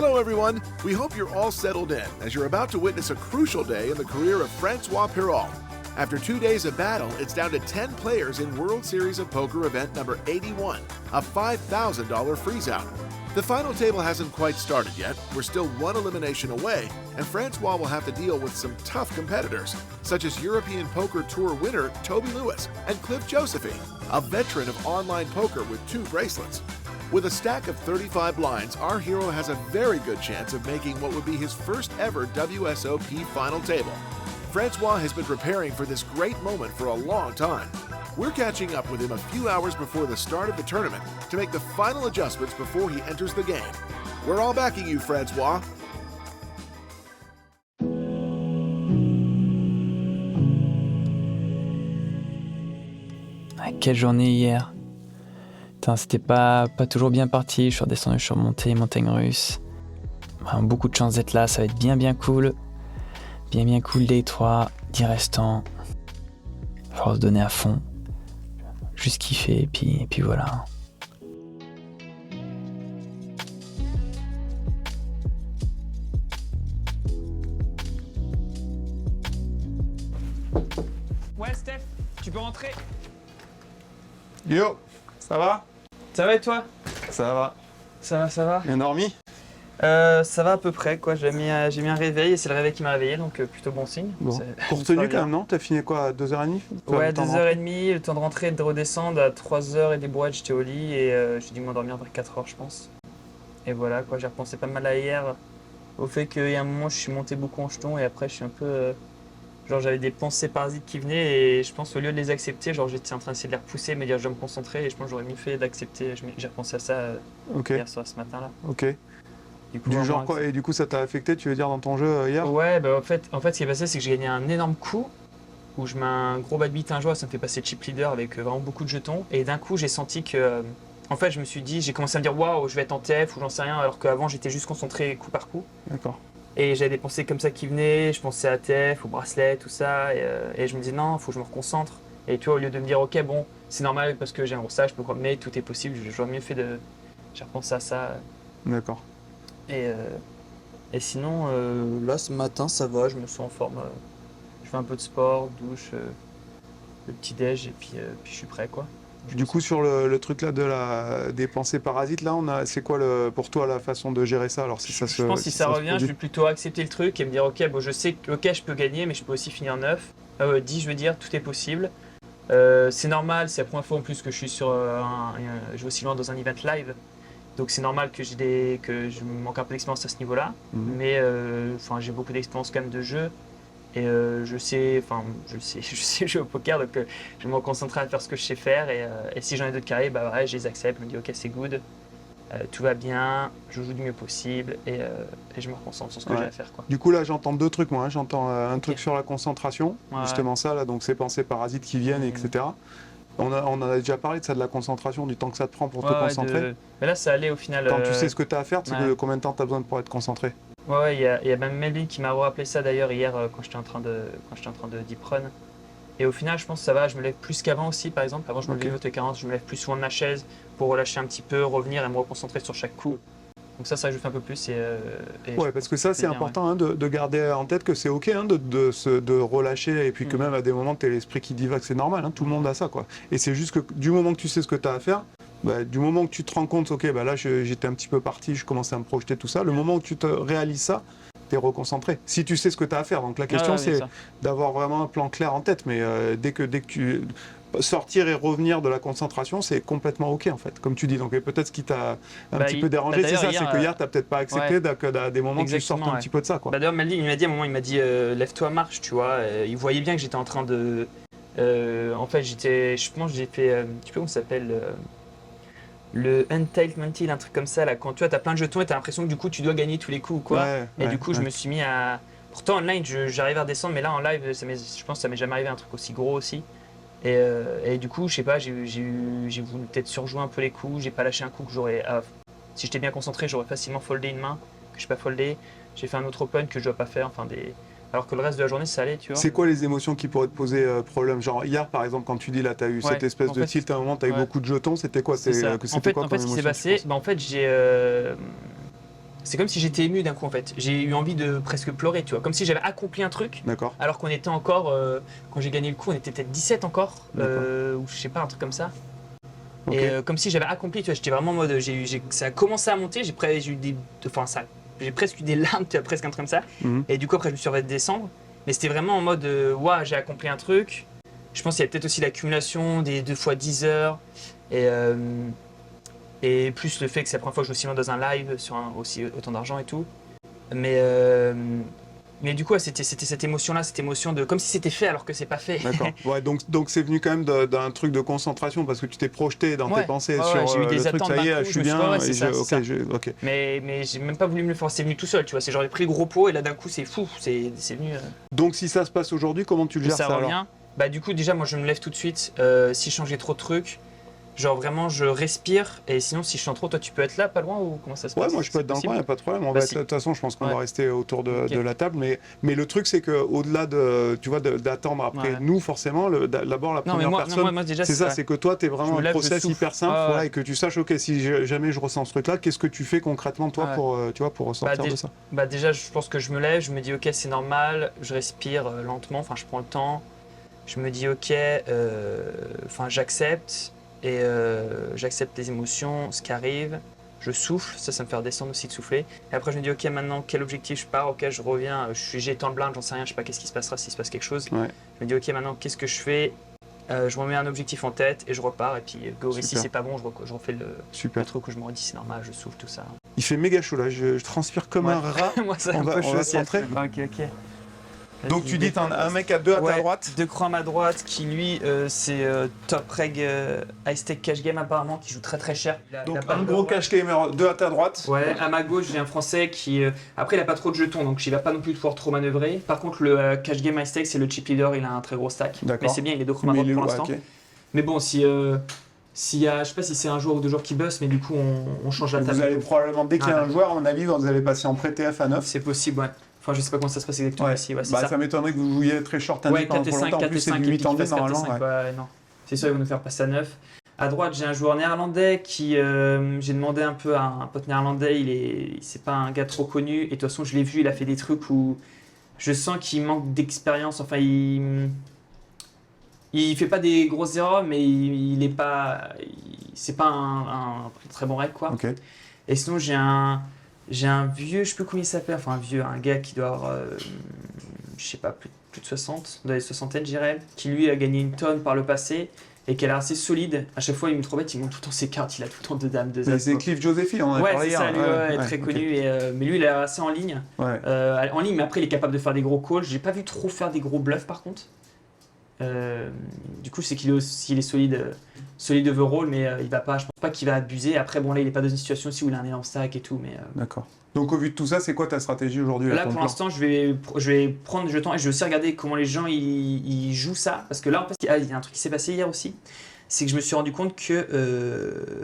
Hello, everyone. We hope you're all settled in as you're about to witness a crucial day in the career of Francois Perrault. After 2 days of battle, it's down to 10 players in World Series of Poker event number 81, a $5,000 freeze-out. The final table hasn't quite started yet. We're still one elimination away, and Francois will have to deal with some tough competitors, such as European Poker Tour winner Toby Lewis and Cliff Josephine, a veteran of online poker with 2 bracelets. With a stack of 35 blinds, our hero has a very good chance of making what would be his first ever WSOP final table. Francois has been preparing for this great moment for a long time. We're catching up with him a few hours before the start of the tournament to make the final adjustments before he enters the game. We're all backing you, Francois. Ah, quelle journée hier. Putain, c'était pas toujours bien parti. Je suis redescendu, je suis remonté, montagne russe. Vraiment beaucoup de chance d'être là, ça va être bien cool. Bien cool, day 3, 10 restants. Faut se donner à fond. Juste kiffer, et puis voilà. Ouais, Steph, tu peux rentrer. Yo, ça va? Ça va et toi? Ça va. Ça va. Bien dormi? Ça va à peu près, quoi. J'ai mis un réveil et c'est le réveil qui m'a réveillé, donc plutôt bon signe. Bon. Courte tenue quand même, non? T'as fini quoi, à 2h30? Ouais, 2h30, le temps de rentrer et de redescendre. À 3h et des brouettes, j'étais au lit et j'ai dû m'endormir vers 4h, je pense. Et voilà, quoi. J'ai repensé pas mal à hier, au fait qu'il y a un moment, je suis monté beaucoup en jeton et après, je suis un peu. Genre, j'avais des pensées parasites qui venaient et je pense, au lieu de les accepter, genre, j'étais en train d'essayer de les repousser, me dire, je dois me concentrer et je pense que j'aurais mieux fait d'accepter. J'ai repensé à ça hier soir, ce matin-là. Ok. Du genre quoi? Et du coup, ça t'a affecté, tu veux dire, dans ton jeu hier? Ouais, bah en fait, ce qui est passé, c'est que j'ai gagné un énorme coup où je mets un gros bad beat un jour, ça me fait passer chip leader avec vraiment beaucoup de jetons. Et d'un coup, j'ai senti que. En fait, je me suis dit, j'ai commencé à me dire, waouh, je vais être en TF ou j'en sais rien, alors qu'avant, j'étais juste concentré coup par coup. D'accord. Et j'avais des pensées comme ça qui venaient, je pensais à TF, au bracelet, tout ça. Et je me disais, non, il faut que je me reconcentre. Et tu vois, au lieu de me dire, ok, bon, c'est normal parce que j'ai un gros stage, je peux mais tout est possible, j'aurais mieux fait de. J'ai repensé à ça. D'accord. Et sinon, là, ce matin, ça va, je me sens en forme. Je fais un peu de sport, douche, le petit-déj, et puis je suis prêt, quoi. Du coup, sur le truc là des pensées parasites, là, c'est quoi pour toi la façon de gérer ça? Alors, si ça je pense que si ça revient, je vais plutôt accepter le truc et me dire, ok, bon, je sais que je peux gagner, mais je peux aussi finir 10, je veux dire, tout est possible. C'est normal, c'est la première fois en plus que je suis je vais aussi loin dans un event live. Donc c'est normal que je manque un peu d'expérience à ce niveau-là, mais j'ai beaucoup d'expérience quand même de jeu et je sais jouer au poker, donc je vais me concentrer à faire ce que je sais faire et si j'en ai d'autres carrés, bah ouais, je les accepte, je me dis ok c'est good, tout va bien, je joue du mieux possible et je me concentre sur ce que j'ai à faire, quoi. Du coup là j'entends 2 trucs moi, j'entends un truc sur la concentration, justement ça là, donc ces pensées parasites qui viennent, etc. On en a déjà parlé de ça, de la concentration, du temps que ça te prend pour te concentrer. Mais là, ça allait au final. Quand tu sais ce que tu as à faire, tu sais de combien de temps tu as besoin pour être concentré. Ouais, il y a même Melvin qui m'a rappelé ça d'ailleurs hier quand j'étais en train de deep run. Et au final, je pense que ça va, je me lève plus qu'avant aussi, par exemple. Avant, je me levais au 40, je me lève plus souvent de ma chaise pour relâcher un petit peu, revenir et me reconcentrer sur chaque coup. Donc ça je fais un peu plus. Ouais, parce que ça, c'est important de garder en tête que c'est ok de relâcher et puis que même à des moments, tu as l'esprit qui divague, c'est normal, tout le monde a ça, quoi. Et c'est juste que du moment que tu sais ce que tu as à faire, du moment que tu te rends compte, ok, là j'étais un petit peu parti, je commençais à me projeter, tout ça, le moment où tu te réalises ça, tu es reconcentré. Si tu sais ce que tu as à faire, donc la question c'est d'avoir vraiment un plan clair en tête, mais dès que tu... Sortir et revenir de la concentration, c'est complètement ok en fait, comme tu dis. Donc peut-être ce qui t'a un petit peu dérangé, c'est ça, c'est que hier, tu n'as peut-être pas accepté qu'à des moments tu sortes un petit peu de ça, quoi. D'ailleurs, Melvin, il m'a dit à un moment, lève-toi, marche, tu vois. Il voyait bien que j'étais en train de... en fait, je pense que j'ai fait, tu sais comment ça s'appelle le Untailed Monty, un truc comme ça, là, quand tu vois, t'as plein de jetons et t'as l'impression que du coup, tu dois gagner tous les coups ou quoi. Du coup, je me suis mis à... Pourtant, online, j'arrive à redescendre, mais là, en live, je pense que ça m'est jamais arrivé un truc aussi gros aussi. Et du coup, je sais pas, j'ai voulu peut-être surjouer un peu les coups, j'ai pas lâché un coup que j'aurais... si j'étais bien concentré, j'aurais facilement foldé une main, que je n'ai pas foldé. J'ai fait un autre open que je dois pas faire, alors que le reste de la journée, ça allait, tu vois. C'est quoi les émotions qui pourraient te poser problème? Genre hier, par exemple, quand tu dis là, tu as eu cette espèce de tilt, à un moment, tu as eu beaucoup de jetons, c'était quoi? En fait, ce qui s'est passé, en fait, c'est comme si j'étais ému d'un coup en fait. J'ai eu envie de presque pleurer, tu vois. Comme si j'avais accompli un truc, D'accord. alors qu'on était encore, quand j'ai gagné le coup, on était peut-être 17 encore, D'accord. ou je sais pas, un truc comme ça. Ok. Et comme si j'avais accompli, tu vois, j'étais vraiment en mode, ça a commencé à monter, j'ai presque eu des larmes, tu vois, presque un truc comme ça. Mhm. Et du coup après je me suis refait descendre, mais c'était vraiment en mode, waouh, j'ai accompli un truc. Je pense qu'il y a peut-être aussi l'accumulation des 2 fois 10 heures et plus le fait que c'est la première fois que je joue aussi loin dans un live sur aussi autant d'argent et tout. Mais du coup, ouais, c'était cette émotion-là, cette émotion de comme si c'était fait alors que c'est pas fait. D'accord. Ouais, donc c'est venu quand même d'un truc de concentration parce que tu t'es projeté dans tes pensées sur j'ai eu des le truc. attentes Ça y d'un est, coup, je suis bien. Ok. Mais j'ai même pas voulu me le faire, c'est venu tout seul, tu vois. C'est genre j'ai pris le gros pot et là d'un coup c'est fou, c'est venu. Donc si ça se passe aujourd'hui, comment tu le gères ça ça revient. alors? Bah du coup déjà moi je me lève tout de suite. Si je changeais trop de trucs, genre vraiment je respire et sinon si je sens trop, toi tu peux être là pas loin ou comment ça se passe? Ouais, moi je peux être dans le coin, il n'y a pas de problème. Bah, De toute façon, je pense qu'on va rester autour de la table. Mais le truc, c'est qu'au-delà d'attendre après nous, forcément, d'abord la première personne, moi, déjà, c'est ça, c'est que toi, tu es vraiment un process hyper simple ouais. et que tu saches, ok, si jamais je ressens ce truc-là, qu'est-ce que tu fais concrètement, toi, pour ressortir de ça? Bah déjà, je pense que je me lève, je me dis ok, c'est normal, je respire lentement, enfin je prends le temps, je me dis ok, j'accepte. Et j'accepte les émotions, ce qui arrive, je souffle, ça me fait redescendre aussi de souffler. Et après je me dis ok maintenant quel objectif je pars, ok je reviens, j'ai tant le blind, j'en sais rien, je sais pas qu'est-ce qui se passera s'il se passe quelque chose. Ouais. Je me dis ok maintenant qu'est-ce que je fais, je remets un objectif en tête et je repars et puis go. Et si c'est pas bon je refais le truc où je me redis c'est normal, je souffle tout ça. Il fait méga chaud là, je transpire comme un rat. Moi ça on va se se rentrer. Ok. Donc tu dis un mec à 2 à ta droite. 2 crans à ma droite qui lui c'est Top Reg Ice Tech Cash Game apparemment qui joue très très cher. Donc un gros cash gamer, 2 à ta droite. Ouais, à ma gauche j'ai un français qui après il a pas trop de jetons donc il va pas non plus pouvoir trop manœuvrer. Par contre le Cash Game Ice Tech c'est le chip leader, il a un très gros stack. Mais c'est bien, il est 2 crans à droite pour l'instant. Okay. Mais bon s'il y a, je sais pas si c'est un joueur ou 2 joueurs qui bossent mais du coup on change la table. Vous allez probablement dès qu'il y a un joueur à mon avis vous allez passer en pré-TF à 9. C'est possible ouais. Enfin, je sais pas comment ça se passe exactement ici. Ouais, ça m'étonnerait que vous jouiez très short handed pendant trop longtemps. En plus, c'est du 8 handed normalement. Non. C'est sûr, ils vont nous faire passer à 9. À droite, j'ai un joueur néerlandais qui. J'ai demandé un peu à un pote néerlandais. C'est pas un gars trop connu. Et de toute façon, je l'ai vu, il a fait des trucs où je sens qu'il manque d'expérience. Enfin, il fait pas des grosses erreurs, mais il est pas. C'est pas un très bon règle, quoi. Okay. Et sinon, j'ai un vieux, je sais plus comment il s'appelle, un gars qui doit avoir, je sais pas, plus de 60, dans les soixantaines, j'irais, qui lui a gagné une tonne par le passé et qui a l'air assez solide. À chaque fois, il me trop bête, il montre tout le temps ses cartes, il a tout le temps 2 dames, 2 as. C'est Cliff Josephi, on en a parlé hier. Ouais, c'est ça, lui, très connu. Mais lui, il est assez en ligne. Ouais. En ligne, mais après, il est capable de faire des gros calls. J'ai pas vu trop faire des gros bluffs, par contre. Du coup, c'est qu'il est solide overall, mais il va pas. Je pense pas qu'il va abuser. Après, bon, là, il est pas dans une situation aussi où il a un énorme stack et tout, mais. D'accord. Donc, au vu de tout ça, c'est quoi ta stratégie aujourd'hui? Là, pour l'instant, je vais prendre des jetons et je vais aussi regarder comment les gens ils jouent ça, parce que là, en fait, il y a un truc qui s'est passé hier aussi, c'est que je me suis rendu compte que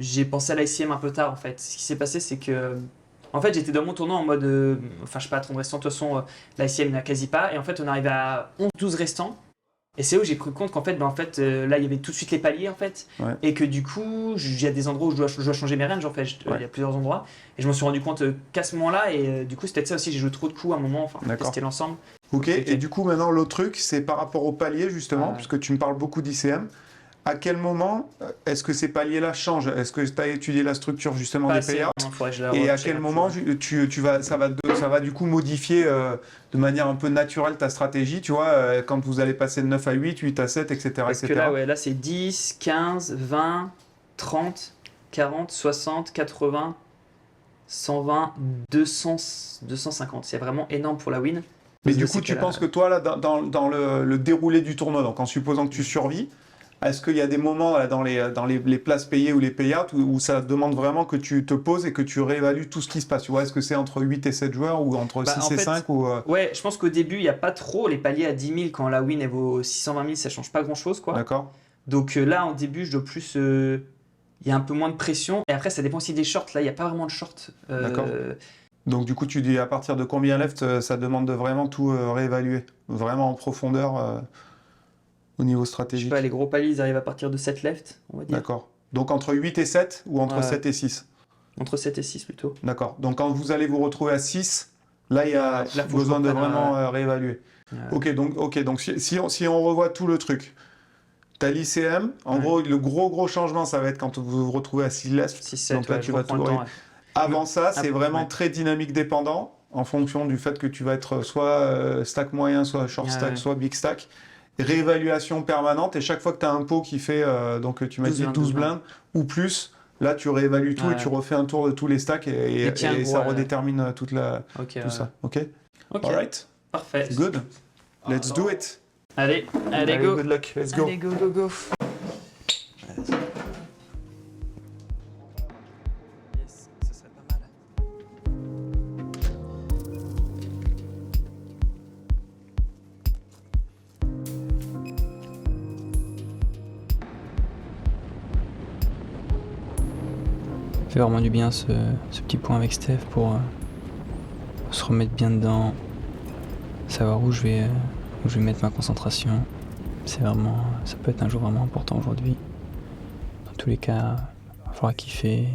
j'ai pensé à l'ICM un peu tard, en fait. Ce qui s'est passé, c'est que en fait, j'étais dans mon tournoi en mode, je sais pas, 30 restants. De toute façon, l'ICM n'a quasi pas, et en fait, on arrive à 11-12 restants. Et c'est où j'ai pris compte qu'en fait, là, il y avait tout de suite les paliers, en fait. Ouais. Et que du coup, il y a des endroits où je dois changer mes ranges, en fait. Il y a plusieurs endroits. Et je me suis rendu compte qu'à ce moment-là, et du coup, c'était peut-être ça aussi, j'ai joué trop de coups à un moment, c'était l'ensemble. Ok, et du coup, maintenant, l'autre truc, c'est par rapport au palier, justement, puisque tu me parles beaucoup d'ICM. À quel moment est-ce que ces paliers-là changent? Est-ce que tu as étudié la structure justement des payouts? Et à quel moment ça va du coup modifier de manière un peu naturelle ta stratégie, tu vois, quand vous allez passer de 9 à 8, 8 à 7, etc. Parce que là c'est 10, 15, 20, 30, 40, 60, 80, 120, 200, 250. C'est vraiment énorme pour la win. Mais du coup, tu penses que toi, là, dans le déroulé du tournoi, donc en supposant que tu survis, est-ce qu'il y a des moments là, dans les places payées ou les payouts où ça demande vraiment que tu te poses et que tu réévalues tout ce qui se passe? Tu vois, est-ce que c'est entre 8 et 7 joueurs ou entre 6 et 5 ou Ouais, je pense qu'au début, il n'y a pas trop les paliers à 10 000 quand la win elle vaut 620 000, ça change pas grand-chose, quoi. D'accord. Donc là, en début, je dois plus... il y a un peu moins de pression. Et après, ça dépend aussi des shorts. Là, il n'y a pas vraiment de shorts. D'accord. Donc du coup, tu dis à partir de combien left, ça demande de vraiment tout réévaluer, vraiment en profondeur au niveau stratégique? Je sais pas, les gros paliers, ils arrivent à partir de 7 left, on va dire. D'accord. Donc entre 8 et 7 ou entre 7 et 6? Entre 7 et 6 plutôt. D'accord. Donc quand vous allez vous retrouver à 6, là il y a Là, faut que je besoin de reprenne, vraiment réévaluer. Donc si on revoit tout le truc, t'as l'ICM, en gros le gros changement ça va être quand vous vous retrouvez à 6 left. 6-7, Donc là tu vas tout Avant ça, c'est vraiment très dynamique dépendant en fonction du fait que tu vas être soit stack moyen, soit short stack, soit big stack. Réévaluation permanente et chaque fois que tu as un pot qui fait, donc tu m'as dit 12 blindes ou plus, là tu réévalues tout et tu refais un tour de tous les stacks et ça redétermine tout ça. Ok. Alright. Parfait. Good. Let's do it. Allez, go. Good luck. Let's go. Allez, go. Yes, ça serait pas mal. Ça fait vraiment du bien ce petit point avec Steph pour se remettre bien dedans, savoir où je vais mettre ma concentration. Ça peut être un jour vraiment important aujourd'hui. Dans tous les cas, il va falloir kiffer,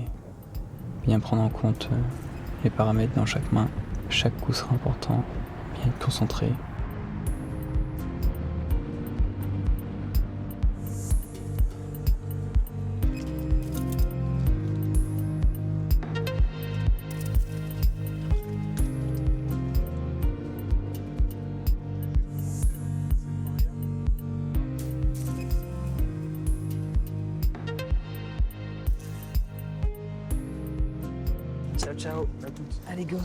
bien prendre en compte les paramètres dans chaque main. Chaque coup sera important, bien être concentré. Ciao. À toutes. Allez, go.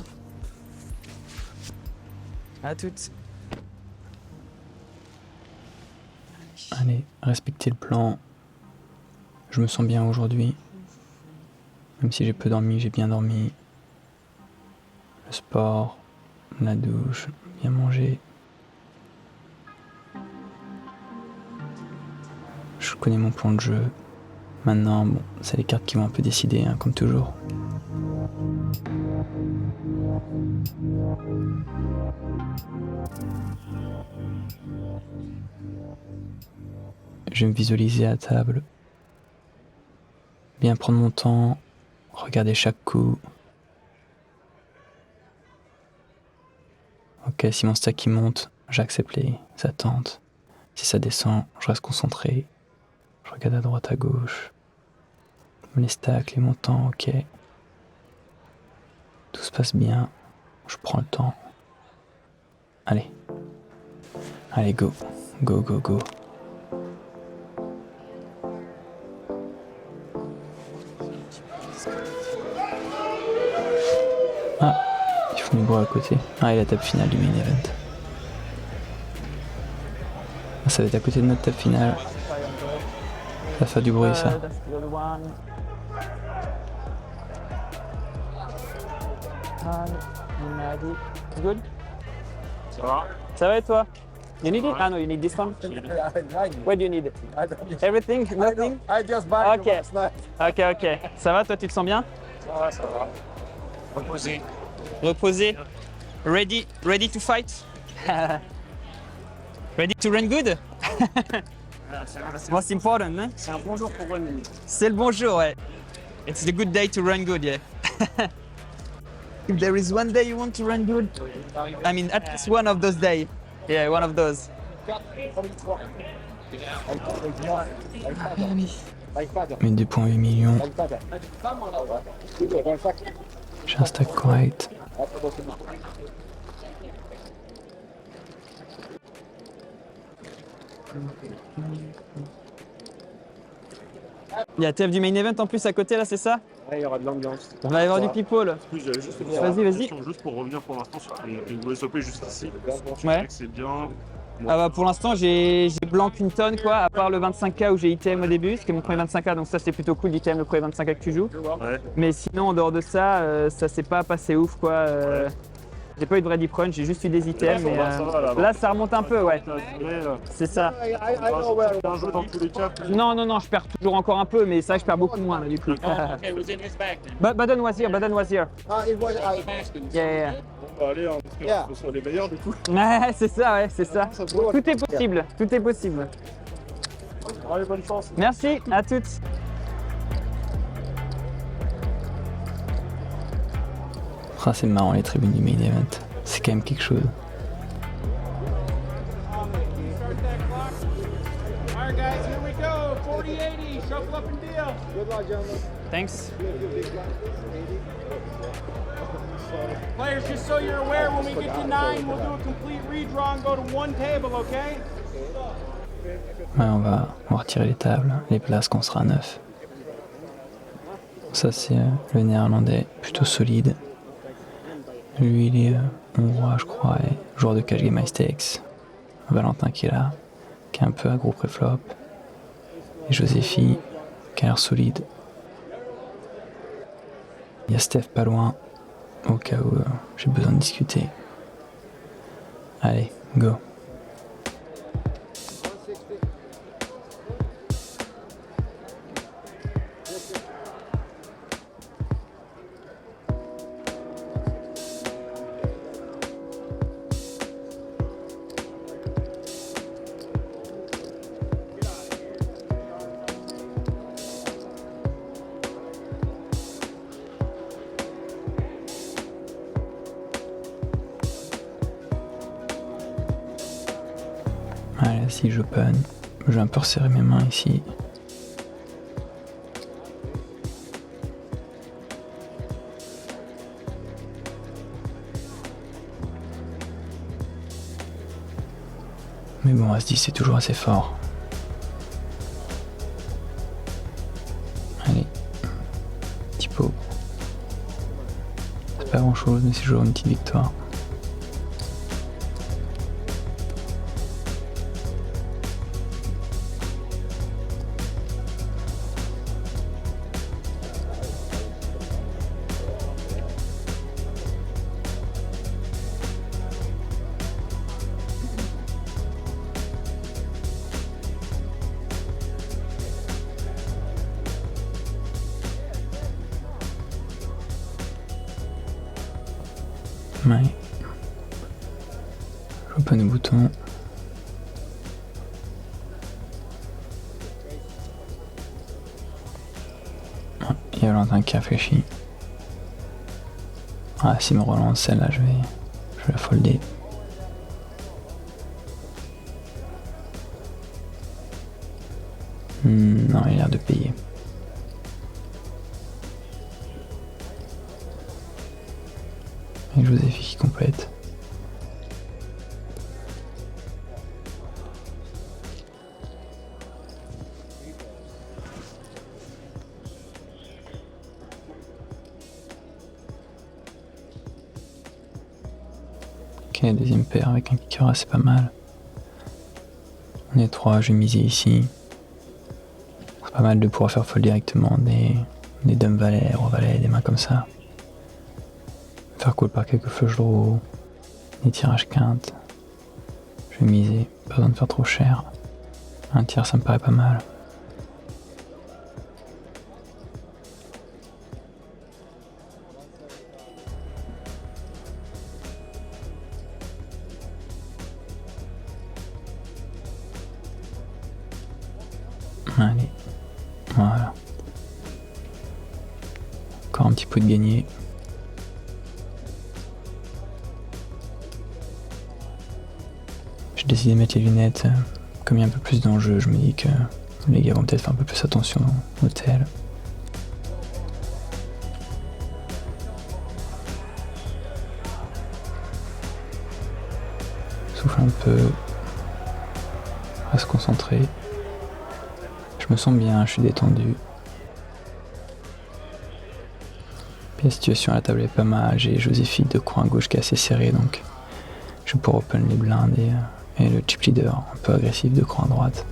À toutes. Allez, respectez le plan. Je me sens bien aujourd'hui. Même si j'ai peu dormi, j'ai bien dormi. Le sport, la douche, bien manger. Je connais mon plan de jeu. Maintenant, bon, c'est les cartes qui vont un peu décider, hein, comme toujours. Je vais me visualiser à table, bien prendre mon temps, regarder chaque coup. Ok, si mon stack il monte, j'accepte les attentes. Si ça descend, je reste concentré. Je regarde à droite, à gauche. Les stacks, les montants, ok. Tout se passe bien. Je prends le temps. Allez. Allez, go. Go. Ah, ils font du bruit à côté. Ah, et la table finale du main event. Ah, ça va être à côté de notre table finale. Ça va faire du bruit, ça. Good. Ça va et toi? You need it? Ah no, you need this one? What do you need? Everything? Nothing? I just bought Okay. last night. Ok. Ça va, toi tu te sens bien? Ça va. Reposé. Reposé? Ready to fight? Ready to run good? Most important, hein? C'est un bon jour pour running. C'est le bon jour, ouais. It's the good day to run good, yeah. If there is one day you want to run good, I mean, at least one of those days. Yeah, one of those. Mais 2,8 millions. J'ai un stack correct. Il y a TF du main event en plus à côté là, c'est ça? Ouais, il y aura de l'ambiance. On va y avoir du people. J'avais juste une Vas-y. question, juste pour revenir pour l'instant sur les WSOP jusqu'ici. Je Ouais. dirais que c'est bien. Ah bah pour l'instant j'ai blanc une tonne quoi, à part le 25K où j'ai ITM au début, c'était mon premier 25K donc ça c'était plutôt cool d'ITM le premier 25K que tu joues. Ouais. Mais sinon en dehors de ça, ça s'est pas passé ouf quoi. J'ai pas eu de vrai deep run, j'ai juste eu des items mais là ça remonte un peu ouais. C'est ça. C'est un jeu dans tous les cas. Non, je perds toujours encore un peu mais ça je perds beaucoup moins là, du coup. Baden was here. Yeah. On va aller en espérant que ce soit les meilleurs du coup. Ouais, c'est ça. Tout est possible. Allez, bonne chance. Merci, à toutes. Ah, c'est marrant les tribunes du main event. C'est quand même quelque chose. Alright guys, here we go. 40-80, shuffle up and deal. Good luck, gentlemen. Thanks. Players, just so you're aware, when we get to 9, we'll do a complete redraw and go to one table, okay? Ouais, on va retirer les tables, les places qu'on sera à 9. Ça c'est le néerlandais, plutôt solide. Lui il est hongrois je crois, et joueur de cash game high stakes. Valentin qui est là, qui est un peu aggro pré-flop. Et Joséphi, qui a l'air solide. Il y a Steph pas loin, au cas où j'ai besoin de discuter. Allez, go. Allez, si j'open, je vais un peu resserrer mes mains ici. Mais bon, As-10 c'est toujours assez fort. Allez, petit pot. C'est pas grand chose, mais c'est toujours une petite victoire. Ouais. J'open le bouton. Il y a Valentin qui a réfléchi. Ah, s'il me relance celle-là, je vais la folder. Non, il a l'air de payer. Et Joséphi qui complète. Ok, deuxième paire avec un kicker assez pas mal. On est 3, je vais miser ici. C'est pas mal de pouvoir faire fold directement des dames valets, roi valet, des mains comme ça. Faire cool par quelques flush draws, des tirages quintes. Je vais miser, pas besoin de faire trop cher. Un tiers ça me paraît pas mal. Allez, voilà. Encore un petit peu de gagné. J'ai décidé de mettre les lunettes, comme il y a un peu plus d'enjeux, je me dis que les gars vont peut-être faire un peu plus attention au tel. Souffle un peu, reste concentré. Je me sens bien, je suis détendu. Puis la situation à la table est pas mal, j'ai Joséphi de coin gauche qui est assez serré, donc je vais pouvoir open les blindes et le chip leader un peu agressif de coin à droite.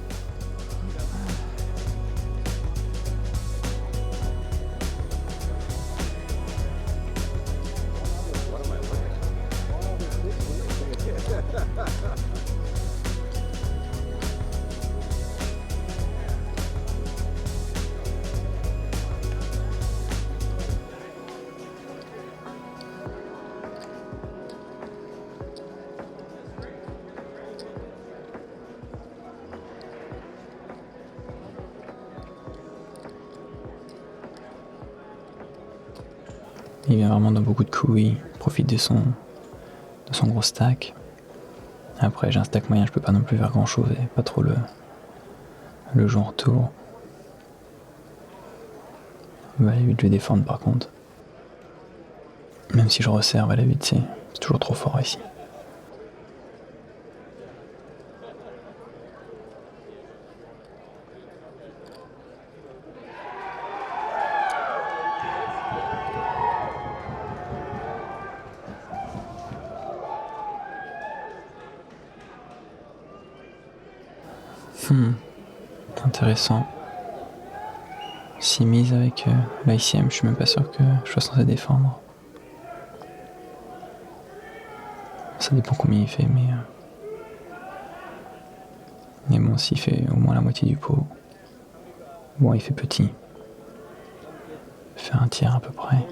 Il vient vraiment dans beaucoup de coups, il profite de son gros stack. Après j'ai un stack moyen, je peux pas non plus faire grand chose et pas trop le jouer en retour. Valet 8 je vais défendre par contre. Même si je resserre Valet 8 c'est toujours trop fort ici. Intéressant. 6 mises avec l'ICM, je suis même pas sûr que je sois censé défendre. Ça dépend combien il fait, mais bon, s'il fait au moins la moitié du pot. Bon, il fait petit. Faire un tiers à peu près.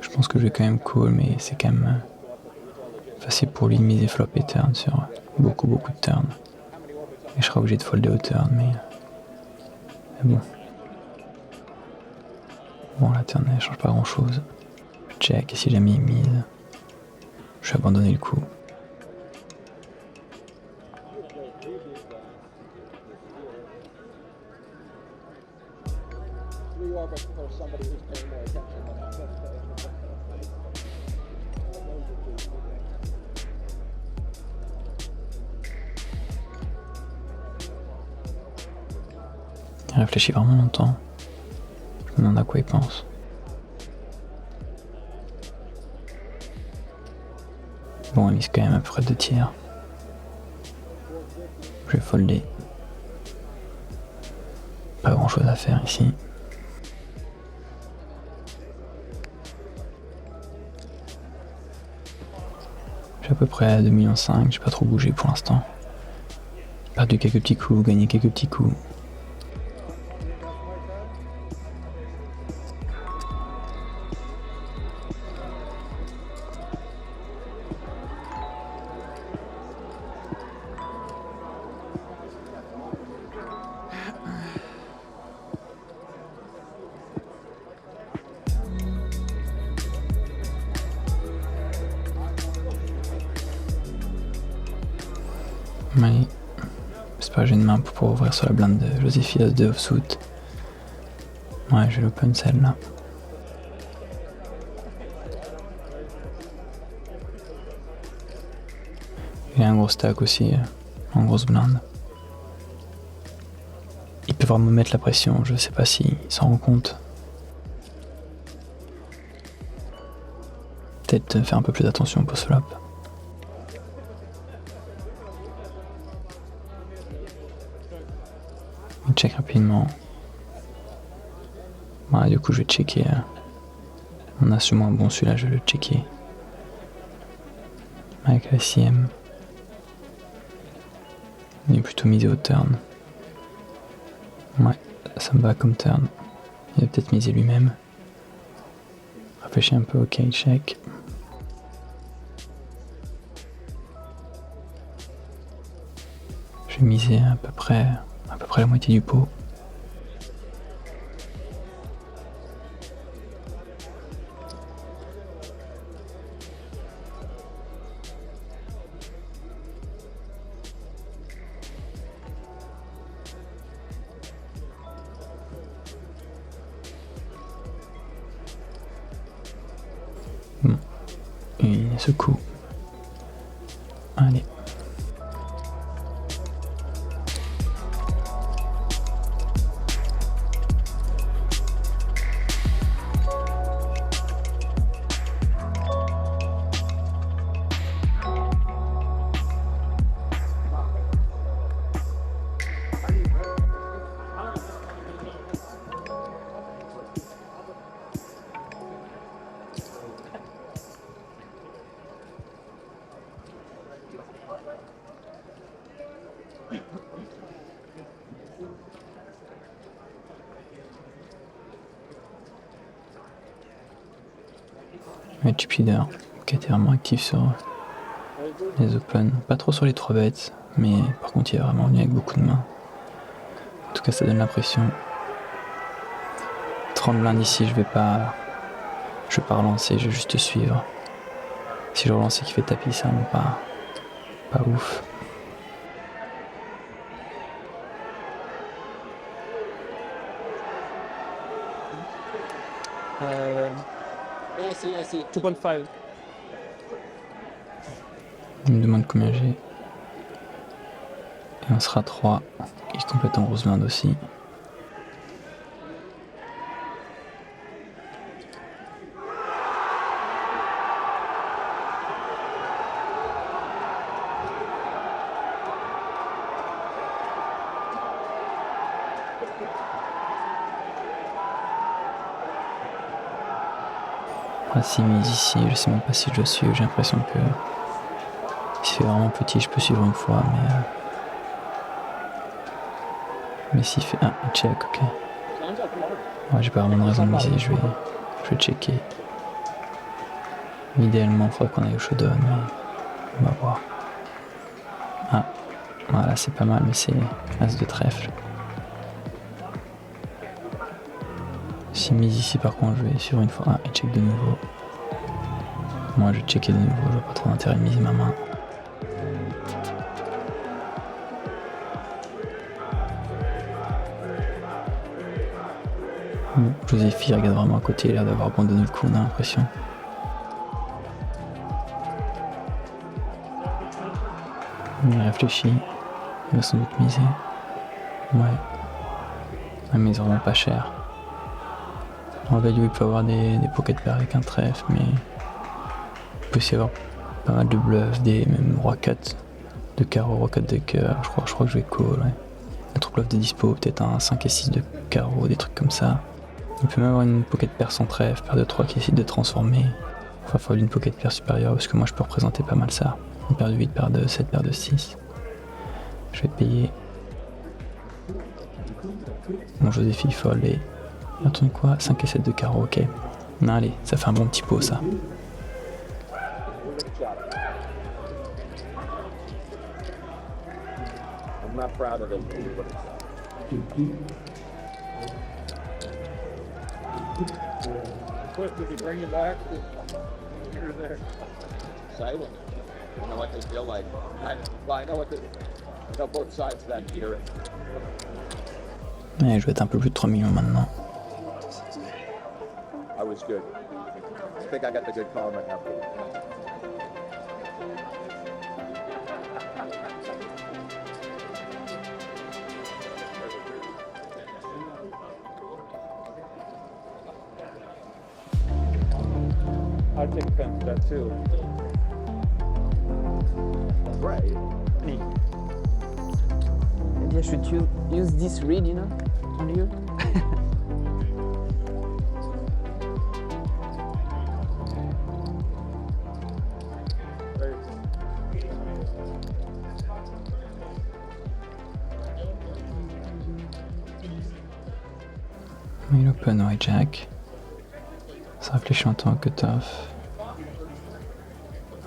Je pense que je vais quand même call, mais c'est quand même facile pour lui de miser flop et turn sur beaucoup de turns. Et je serai obligé de folder au turn, mais bon. Bon, la turn elle change pas grand chose. Je check et si jamais il mise, je vais abandonner le coup. Il réfléchit vraiment longtemps. Je me demande à quoi il pense. Bon, il mise quand même à peu près 2 tiers. Je vais folder. Pas grand chose à faire ici. Je suis à peu près à 2,5 millions, j'ai pas trop bougé pour l'instant. J'ai perdu quelques petits coups, gagné quelques petits coups. Oui. J'espère que j'ai une main pour pouvoir ouvrir sur la blinde de Joséphine de offsuit. Ouais, je vais l'open celle-là. Il a un gros stack aussi, en grosse blinde. Il peut vraiment me mettre la pression, je sais pas s'il s'en rend compte. Peut-être faire un peu plus d'attention au post-flop. Il check rapidement. Voilà, du coup je vais checker. Mon as moins bon, celui-là je vais le checker. Avec la CM. Il est plutôt misé au turn. Ouais, ça me va comme turn. Il va peut-être miser lui-même. Réfléchis un peu, ok, check. Je vais miser à peu près la moitié du pot. Bon, et ce coup. Allez. Le chip leader qui était vraiment actif sur les open, pas trop sur les 3 bêtes, mais par contre il est vraiment venu avec beaucoup de mains. En tout cas ça donne l'impression. 30 blindes ici, je vais pas relancer, je vais juste suivre. Si je relance et qu'il fait tapis, ça me pas ouf. I see. 2.5. Il me demande combien j'ai. Et on sera 3. Il complète en grosse blinde aussi. Voici mise ici, je sais même pas si je dois suivre, j'ai l'impression que si c'est vraiment petit je peux suivre une fois, mais s'il fait un check, ok. Ouais, j'ai pas vraiment de raison de miser, je vais checker. Idéalement il faudrait qu'on aille au showdown, mais on va voir. Ah, voilà, c'est pas mal, mais c'est as de trèfle. Si mise ici par contre je vais suivre une fois. Ah, et check de nouveau. Moi je vais checker de nouveau, je vois pas trop d'intérêt de miser ma main. Joséphie regarde vraiment à côté, il a l'air d'avoir abandonné le coup, on a l'impression. Il réfléchit, il va sans doute miser. Ouais. Mais ils vraiment pas cher. En value, il peut avoir des pocket pairs avec un trèfle, mais il peut aussi avoir pas mal de bluffs, des même roi 4 de carreau, roi 4 de cœur. Je crois que je vais call, ouais. Notre bluff de dispo, peut-être un 5 et 6 de carreau, des trucs comme ça. Il peut même avoir une pocket pair sans trèfle, paire de 3 qui essaie de transformer. Enfin, il faut une pocket pair supérieure parce que moi je peux représenter pas mal ça. Une paire de 8, paire de 7, paire de 6. Je vais payer. Bon, Joséphie folle et. Il retourne quoi? 5 et 7 de carreau, ok. Non, allez, ça fait un bon petit pot ça. I'm not proud of it. Cliff, did he bring you back? You're there. Exciting. I know what they feel like. I know both sides of that gear. Ouais, je vais être un peu plus de 3 millions maintenant. I was good. I think I got the good call right now. I take offense to that too. Right. Maybe I should use this read, you know, on you. Il open hijack. Ça réfléchit en tant que tough.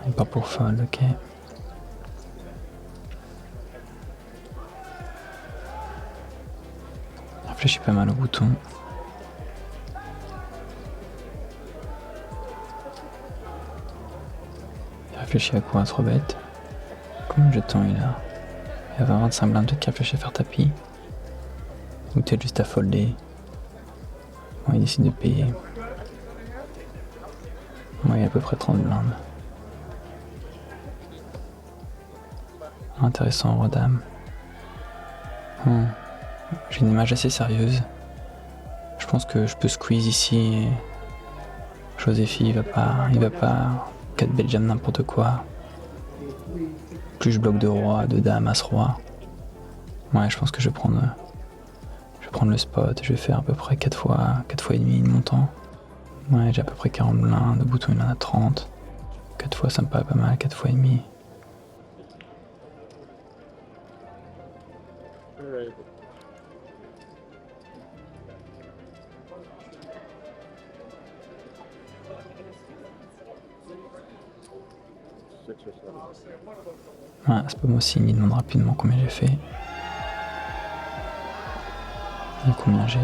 Il part pour fold, ok. Il réfléchit pas mal au bouton. Il réfléchit à quoi, à 3 bêtes. Combien de jetons il a? Il va avoir 25 blindes, peut-être qu'il réfléchit à faire tapis. Ou peut-être juste à folder. Bon, il décide de payer. Moi, il y a à peu près 30 blindes. Intéressant, roi dame. J'ai une image assez sérieuse. Je pense que je peux squeeze ici. Et Joséphie, il va pas 4 bêtes jam n'importe quoi. Plus je bloque de roi, de dame, as roi. Ouais, je pense que je vais prendre le spot. Je vais faire à peu près 4 fois et demi de montant. Ouais, j'ai à peu près 40 blindes, le bouton il en a 30. 4 fois ça me paraît pas mal, 4 fois et demi. Ouais, c'est pas moi aussi, il demande rapidement combien j'ai fait. Et combien j'ai.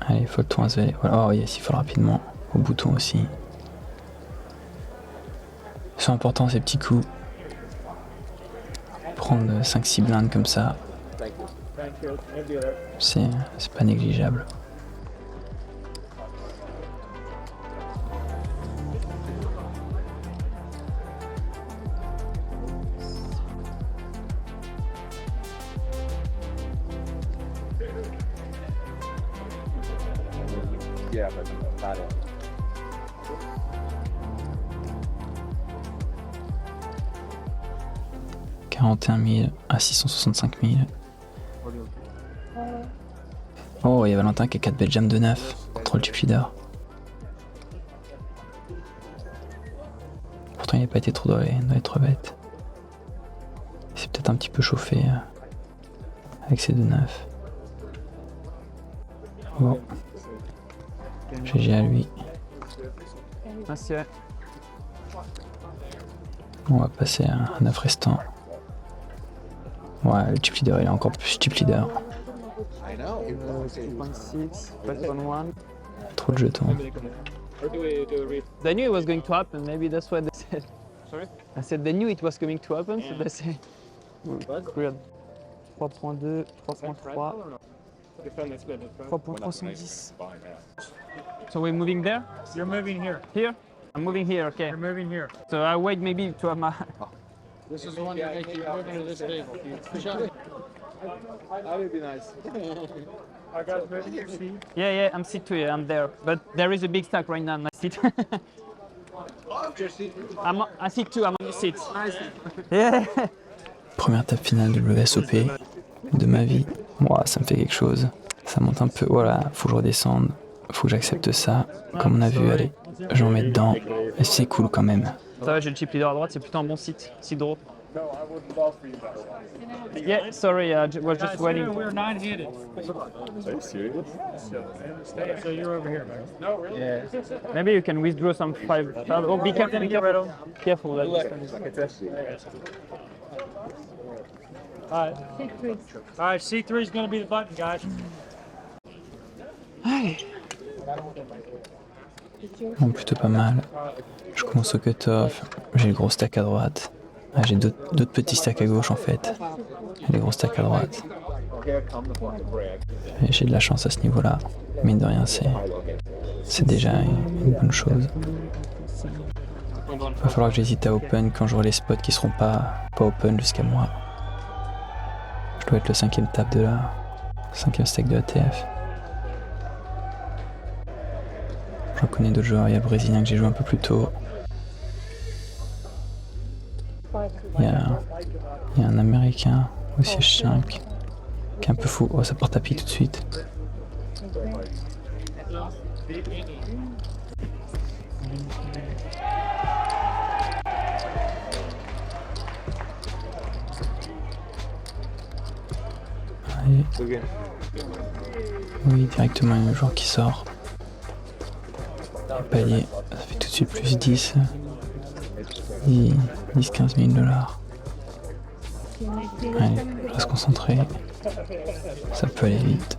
Allez, faut le tour à se valer. Voilà. Oh yes, il faut rapidement. Au bouton aussi. Ils sont importants ces petits coups. Prendre 5-6 blindes comme ça, c'est pas négligeable. Yeah, but not it. « 41 000 à 665 000. Oh, il y a Valentin qui a 4 belles jams de 9 contre le chip leader. Pourtant, il n'a pas été trop dans les 3 bêtes. Il s'est peut-être un petit peu chauffé avec ses 2 9. Bon. GG à lui. Merci. On va passer à 9 restants. Ouais, le chip leader, il est encore plus chip leader. I know. 2.6, 5.1. Trop de jetons. They knew it was going to happen, maybe that's what they said. Sorry? I said they knew it was going to happen, so they said. Weird. 3.2, 3.3, 3.310. So we're moving there? You're moving here. Here? I'm moving here, okay. You're moving here. So I wait maybe to have my... This is the one you're making. You're moving to this table. That would be nice. I got moving your seat. Yeah, I'm seat 2, I'm there. But there is a big stack right now on my seat. I seat 2, I'm on the seat. Yeah. Première table finale de WSOP de ma vie. Moi, ça me fait quelque chose. Ça monte un peu. Voilà, faut que je redescende. Faut que j'accepte ça. Comme on a vu, allez, j'en mets dedans. Et c'est cool quand même. Ça va, j'ai le chip leader à droite, c'est plutôt un bon site. Site draw. Yeah, sorry, I was just waiting. We're nine-handed. Are you serious? So you're over here, man. No, really? Yeah. Maybe you can withdraw some 5. Oh, be careful, be careful. Careful. All right, C3 is going to be the button, guys. Bon, plutôt pas mal. Je commence au cut-off. J'ai le gros stack à droite. Ah, j'ai d'autres petits stacks à gauche en fait. Les gros stacks à droite. Et j'ai de la chance à ce niveau-là. Mine de rien, c'est déjà une bonne chose. Va falloir que j'hésite à open quand j'aurai les spots qui seront pas open jusqu'à moi. Je dois être le 5e tap de la 5e stack de ATF. J'en connais d'autres joueurs, il y a le Brésilien que j'ai joué un peu plus tôt. Il y a un Américain au siège 5 qui est un peu fou. Oh, ça porte à pied tout de suite. Allez. Oui, directement il y a un joueur qui sort. Le palier, ça fait tout de suite plus 10. 10-15 000 $. Allez, je reste concentré. Ça peut aller vite.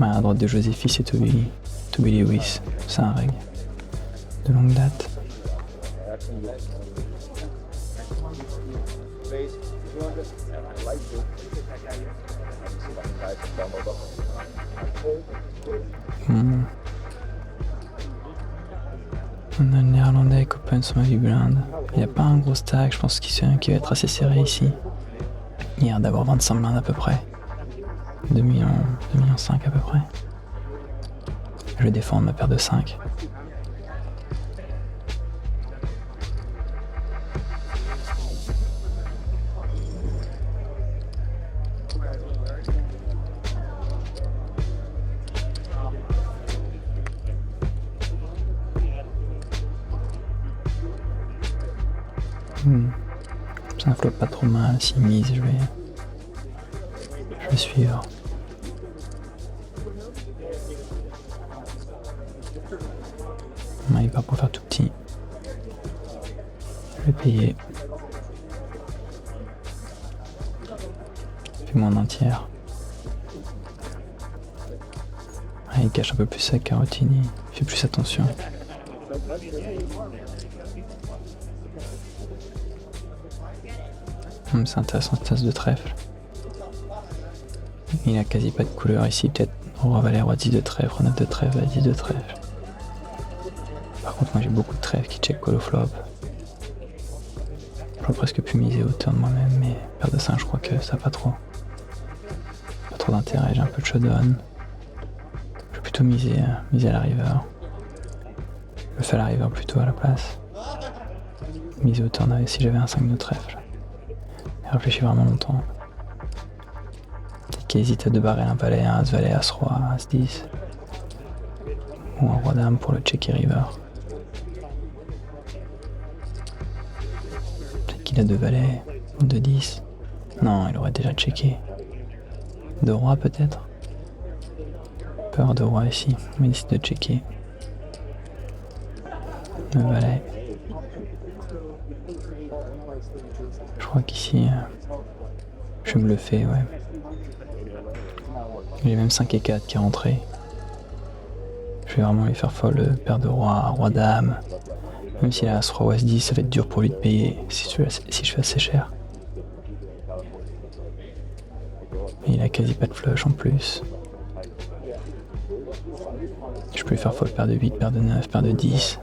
À droite de Joséphie, c'est Toby Lewis, c'est un règle de longue date. On a le néerlandais avec open sur ma vie blind. Il n'y a pas un gros stack, je pense qu'il va être assez serré ici. Il y a d'avoir 25 blindes à peu près. 2 millions 5 à peu près. Je vais défendre ma paire de 5. Ça flotte pas trop mal, s'il mise, je vais suivre. Il part pour faire tout petit. Je vais payer. Puis moins d'un tiers. Il cache un peu plus sa carotine, il fait plus attention. C'est intéressant cette tasse de trèfle. Il a quasi pas de couleur ici, peut-être roi valet, roi 10 de trèfle, roi 9 de trèfle, valet 10 de trèfle. Par contre moi j'ai beaucoup de trèfle qui check call au flop. J'aurais presque pu miser au turn moi-même, mais paire de 5 je crois que ça n'a pas trop d'intérêt, j'ai un peu de showdown. Je vais plutôt miser à la river. Je fais à la river plutôt à la place. Miser au turn si j'avais un 5 de trèfle. Et réfléchis vraiment longtemps. Qui hésite à 2 barrels, un valet, un as valet, as roi, as 10. Ou un roi dame pour le checker river. Peut-être qu'il a 2 valets, ou 2 10. Non, il aurait déjà checké. 2 rois peut-être. Peur de roi ici, mais il décide de checker. 2 valets. Je crois qu'ici, je vais me le faire, ouais. J'ai même 5 et 4 qui est rentré. Je vais vraiment lui faire folle, paire de roi, roi dame. Même s'il a as roi ou as 10, ça va être dur pour lui de payer si je fais assez cher. Et il a quasi pas de flush en plus. Je peux lui faire folle paire de 8, paire de 9, paire de 10.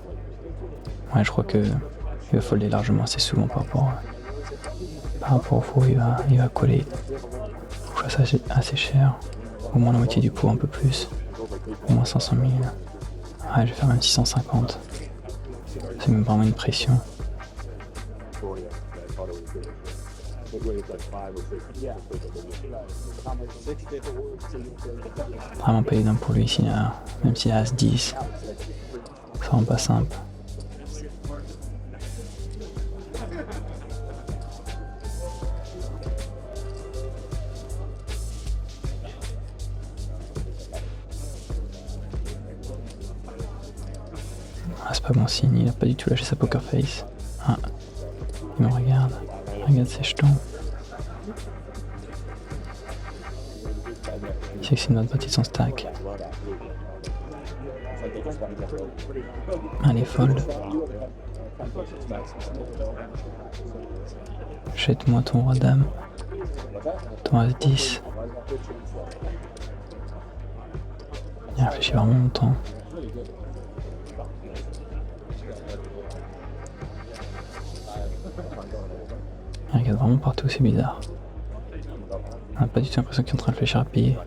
Ouais, je crois que il va folder largement assez souvent par rapport au faux, il va coller. Je trouve ça assez cher. Au moins la moitié du pot, un peu plus. Au moins 500 000. Ouais, je vais faire même 650. C'est même vraiment une pression. Vraiment pas évident pour lui, même s'il a as 10. Ça rend pas simple. C'est pas bon signe, il a pas du tout lâché sa poker face. Ah, il me regarde ses jetons. Il sait que c'est une autre partie de son stack. Allez, fold. Jette-moi ton roi dame. Ton as 10. Il réfléchit vraiment longtemps. Il regarde vraiment partout, c'est bizarre. On n'a pas du tout l'impression qu'il est en train de réfléchir à payer.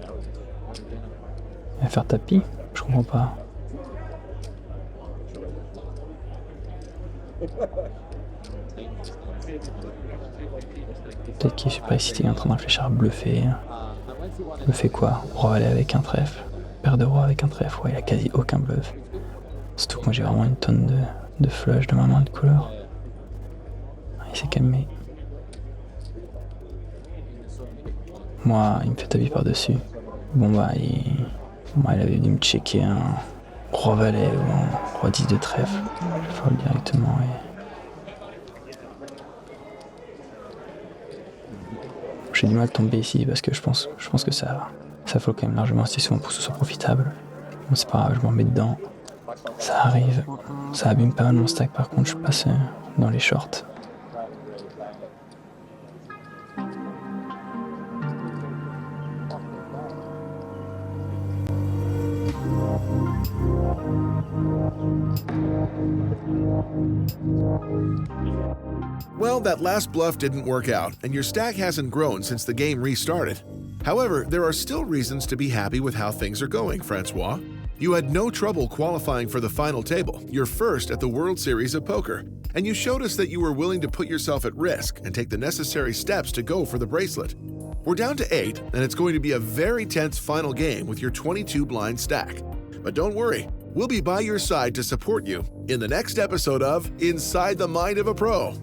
Il va faire tapis? Je comprends pas. Peut-être qu'il est super excité, il est en train de réfléchir à bluffer. Bluffer quoi? Roi valet avec un trèfle. Paire de roi avec un trèfle, ouais, il a quasi aucun bluff. Surtout que moi j'ai vraiment une tonne de flush de ma main de couleur. Il s'est calmé. Moi, il me fait tapis par-dessus. Bon bah, il avait dû me checker un roi valet ou un roi 10 de trèfle. Je vais fold directement J'ai du mal à tomber ici parce que je pense que ça faut quand même largement assez souvent pour que ce soit profitable. Bon, c'est pas grave, je m'en mets dedans. Ça arrive. Ça abîme pas mal mon stack par contre, je passe dans les shorts. Well, that last bluff didn't work out, and your stack hasn't grown since the game restarted. However, there are still reasons to be happy with how things are going, Francois. You had no trouble qualifying for the final table, your first at the World Series of Poker, and you showed us that you were willing to put yourself at risk and take the necessary steps to go for the bracelet. We're down to 8, and it's going to be a very tense final game with your 22 blind stack. But don't worry, we'll be by your side to support you in the next episode of Inside the Mind of a Pro.